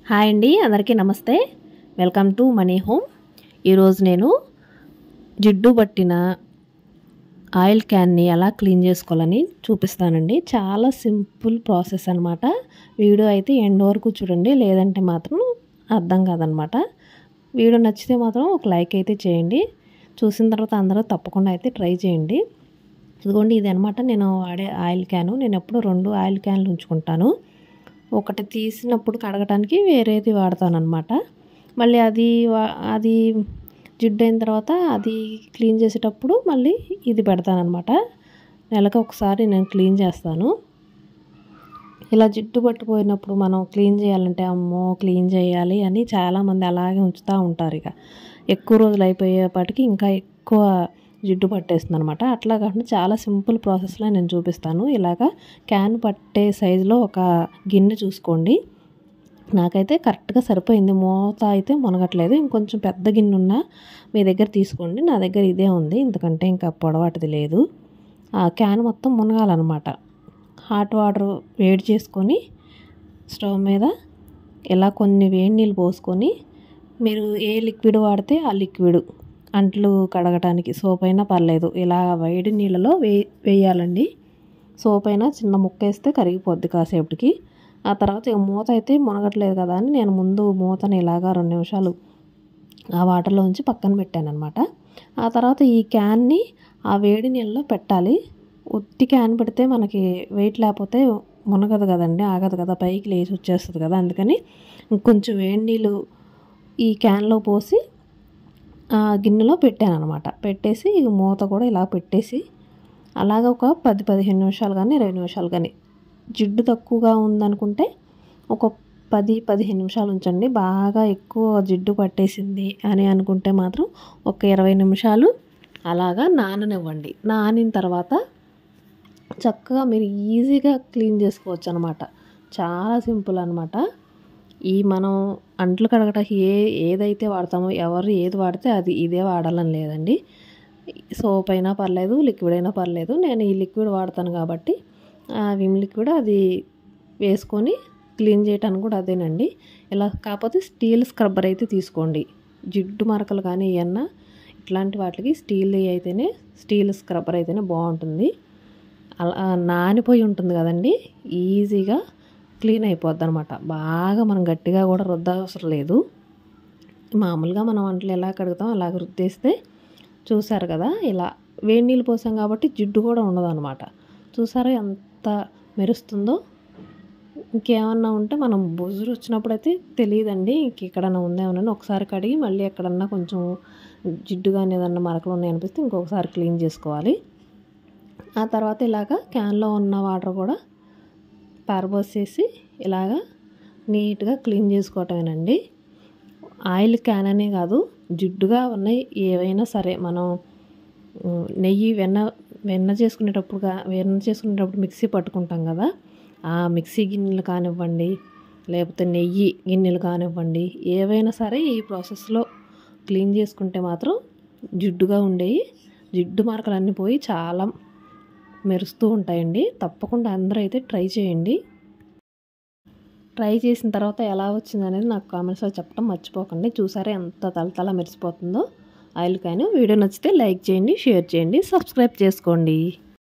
Hi అండి, అందరికీ నమస్తే. Welcome to money home. ఈరోజు నేను జిడ్డు పట్టిన ఆయిల్ క్యాన్ని ఎలా క్లీన్ చేసుకోవాలని చూపిస్తానండి. చాలా సింపుల్ ప్రాసెస్ అనమాట. వీడియో అయితే ఎండ్ వరకు చూడండి, లేదంటే మాత్రం అర్థం కాదనమాట. వీడియో నచ్చితే మాత్రం ఒక లైక్ అయితే చేయండి. చూసిన తర్వాత అందరూ తప్పకుండా అయితే ట్రై చేయండి. ఇదిగోండి, ఇది అనమాట నేను వాడే ఆయిల్ క్యాను. నేను ఎప్పుడు 2 ఆయిల్ క్యాన్లు ఉంచుకుంటాను. ఒకటి తీసినప్పుడు కడగటానికి వేరేది వాడతానన్నమాట. మళ్ళీ అది జిడ్డు అయిన తర్వాత అది క్లీన్ చేసేటప్పుడు మళ్ళీ ఇది పెడతానన్నమాట. నెలకు ఒకసారి నేను క్లీన్ చేస్తాను. ఇలా జిడ్డు పట్టిపోయినప్పుడు మనం క్లీన్ చేయాలంటే అమ్మో క్లీన్ చేయాలి అని చాలామంది అలాగే ఉంచుతూ ఉంటారు. ఇక ఎక్కువ రోజులు అయిపోయేపాటికి ఇంకా ఎక్కువ జిడ్డు పట్టేస్తుంది అనమాట. అట్లా కాకుండా చాలా సింపుల్ ప్రాసెస్లో నేను చూపిస్తాను. ఇలాగా క్యాన్ పట్టే సైజులో ఒక గిన్నె చూసుకోండి. నాకైతే కరెక్ట్గా సరిపోయింది. మూత అయితే మునగట్లేదు. ఇంకొంచెం పెద్ద గిన్నె ఉన్నా మీ దగ్గర తీసుకోండి. నా దగ్గర ఇదే ఉంది, ఎందుకంటే ఇంకా పొడవాటిది లేదు. ఆ క్యాన్ మొత్తం మునగాలన్నమాట. హాట్ వాటర్ వేడి చేసుకొని స్టవ్ మీద ఇలా కొన్ని వేడి నీళ్ళు పోసుకొని, మీరు ఏ లిక్విడ్ వాడితే ఆ లిక్విడ్, అంట్లు కడగటానికి సోప్ అయినా పర్లేదు, ఇలా వేడి నీళ్ళలో వేయాలండి. సోప్ అయినా చిన్న ముక్క వేస్తే కరిగిపోద్ది కాసేపటికి. ఆ తర్వాత ఇక మూత అయితే మునగట్లేదు కదా అని నేను ముందు మూతని ఇలాగా 2 నిమిషాలు ఆ వాటర్లో ఉంచి పక్కన పెట్టాను అనమాట. ఆ తర్వాత ఈ క్యాన్ని ఆ వేడి నీళ్ళలో పెట్టాలి. ఉత్తి క్యాన్ పెడితే మనకి వెయిట్ లేకపోతే మునగదు కదండి, ఆగదు కదా, పైకి లేచి వచ్చేస్తుంది కదా. అందుకని ఇంకొంచెం వేడి నీళ్ళు ఈ క్యాన్లో పోసి ఆ గిన్నెలో పెట్టాను అనమాట. పెట్టేసి మూత కూడా ఇలా పెట్టేసి అలాగ ఒక 10-15 నిమిషాలు కానీ 20 నిమిషాలు కానీ, జిడ్డు తక్కువగా ఉందనుకుంటే ఒక 10-15 నిమిషాలు ఉంచండి. బాగా ఎక్కువ జిడ్డు పట్టేసింది అని అనుకుంటే మాత్రం ఒక 20 నిమిషాలు అలాగా నాననివ్వండి. నానిన తర్వాత చక్కగా మీరు ఈజీగా క్లీన్ చేసుకోవచ్చు అనమాట. చాలా సింపుల్ అనమాట. మనం అంట్లు కడగటానికి ఏదైతే వాడతామో, ఎవరు ఏది వాడితే అది ఇదే వాడాలని లేదండి. సోప్ అయినా పర్లేదు, లిక్విడ్ అయినా పర్లేదు. నేను ఈ లిక్విడ్ వాడతాను కాబట్టి విమ్ లిక్విడ్ అది వేసుకొని క్లీన్ చేయటానికి కూడా అదేనండి. ఇలా కాకపోతే స్టీల్ స్క్రబ్బర్ అయితే తీసుకోండి. జిడ్డు మరకలు కానీ ఏమన్నా ఇట్లాంటి వాటికి స్టీల్ స్క్రబ్బర్ అయితేనే బాగుంటుంది. అలా నానిపోయి ఉంటుంది కదండి, ఈజీగా క్లీన్ అయిపోద్ది అనమాట. బాగా మనం గట్టిగా కూడా రుద్దవసరం లేదు. మామూలుగా మనం వంటలు ఎలా కడుగుతాం అలాగ రుద్దేస్తే, చూసారు కదా, ఇలా వేడి నీళ్ళు పోసాం కాబట్టి జిడ్డు కూడా ఉండదు అనమాట. చూసారా ఎంత మెరుస్తుందో. ఇంకేమన్నా ఉంటే మనం బొజ్జురు వచ్చినప్పుడైతే తెలియదండి, ఎక్కడన్నా ఉందేమోనని ఒకసారి కడిగి మళ్ళీ ఎక్కడన్నా కొంచెం జిడ్డు కానీ ఏదన్నా మరకలు ఉన్నాయనిపిస్తే ఇంకొకసారి క్లీన్ చేసుకోవాలి. ఆ తర్వాత ఇలాగా క్యాన్లో ఉన్న వాటర్ కూడా పారబోసేసి ఇలాగా నీట్గా క్లీన్ చేసుకోవటమేనండి. ఆయిల్ క్యాన్ అనే కాదు, జిడ్డుగా ఉన్నాయి ఏవైనా సరే, మనం నెయ్యి వెన్న చేసుకునేటప్పుడు మిక్సీ పట్టుకుంటాం కదా, ఆ మిక్సీ గిన్నెలు కానివ్వండి, లేకపోతే నెయ్యి గిన్నెలు కానివ్వండి, ఏవైనా సరే ఈ ప్రాసెస్లో క్లీన్ చేసుకుంటే మాత్రం జిడ్డుగా ఉండేవి జిడ్డు మార్కలన్నీ పోయి చాలా మెరుస్తూ ఉంటాయండి. తప్పకుండా అందరూ అయితే ట్రై చేయండి. ట్రై చేసిన తర్వాత ఎలా వచ్చింది అనేది నాకు కామెంట్స్లో చెప్పడం మర్చిపోకండి. చూసారా ఎంత తలతల మెరిసిపోతుందో ఆయిల్ క్యాన్. వీడియో నచ్చితే లైక్ చేయండి, షేర్ చేయండి, సబ్స్క్రైబ్ చేసుకోండి.